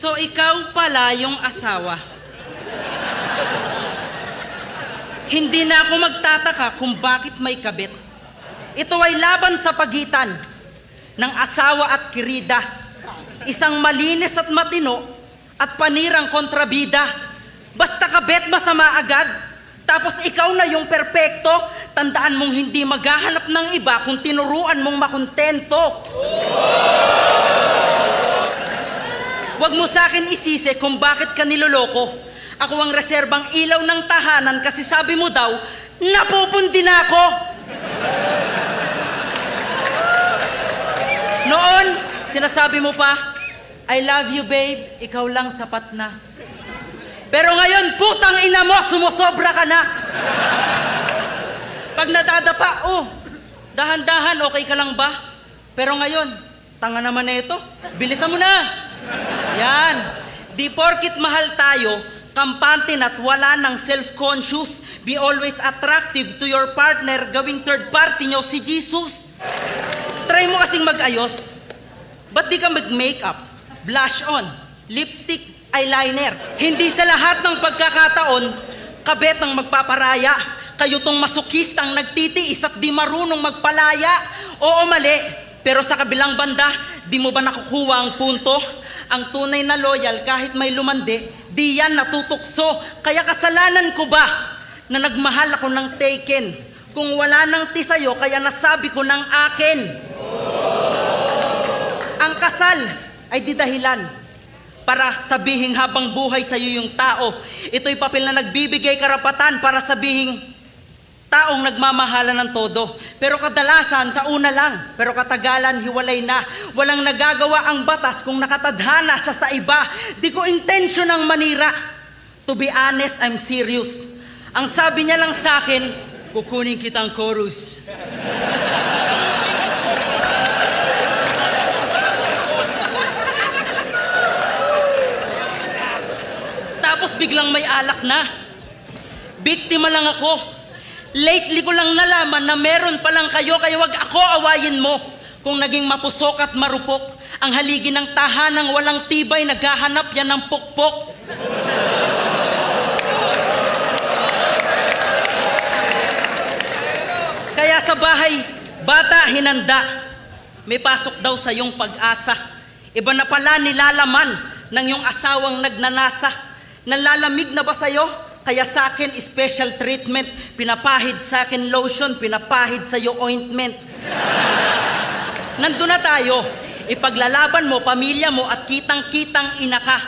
So ikaw pala yung asawa. Hindi na ako magtataka kung bakit may kabit. Ito ay laban sa pagitan ng asawa at kirida. Isang malinis at matino at panirang kontrabida. Basta kabit masama agad. Tapos ikaw na yung perpekto. Tandaan mong hindi maghahanap ng iba kung tinuruan mong makontento. Huwag mo sa akin isisi kung bakit ka niloloko. Ako ang reserbang ilaw ng tahanan kasi sabi mo daw, napupundi na ako. Noon, sinasabi mo pa, I love you babe, ikaw lang sapat na. Pero ngayon, putang ina mo, sumusobra ka na. Pag nadadapa, dahan-dahan, okay ka lang ba? Pero ngayon, tanga naman na ito, bilisan mo na. Yan. Di porkit mahal tayo, kampante at wala ng self-conscious, be always attractive to your partner, gawing third party nyo si Jesus. Try mo kasing mag-ayos. Ba't di ka mag-makeup, blush on, lipstick, eyeliner? Hindi sa lahat ng pagkakataon, kabet ang magpaparaya. Kayo tong masukistang nagtitiis at di marunong magpalaya. Oo, mali. Pero sa kabilang banda, di mo ba nakukuha ang punto? Ang tunay na loyal kahit may lumandi, di yan natutukso. Kaya kasalanan ko ba na nagmahal ako ng taken? Kung wala nang ti sa'yo, kaya nasabi ko ng akin. Ang kasal ay di dahilan para sabihing habang buhay sa'yo yung tao. Ito'y papel na nagbibigay karapatan para sabihing taong nagmamahalan ng todo. Pero kadalasan sa una lang, pero katagalan hiwalay na. Walang nagagawa ang batas kung nakatadhana siya sa iba. Di ko intention ang manira. To be honest, I'm serious. Ang sabi niya lang sa akin, kukunin kitang chorus. Tapos biglang may alak na. Biktima lang ako. Lately ko lang nalaman na meron palang kayo, kaya wag ako awayin mo. Kung naging mapusok at marupok, ang haligi ng tahanang walang tibay, naghahanap yan ng pukpok. Kaya sa bahay, bata hinanda, may pasok daw sa iyong pag-asa. Iba na pala nilalaman ng iyong asawang nagnanasa. Nalalamig na ba sa'yo? Kaya sa akin, special treatment. Pinapahid sa akin lotion, pinapahid sa'yo ointment. Nandun na tayo. Ipaglalaban mo, pamilya mo, at kitang-kitang ina ka.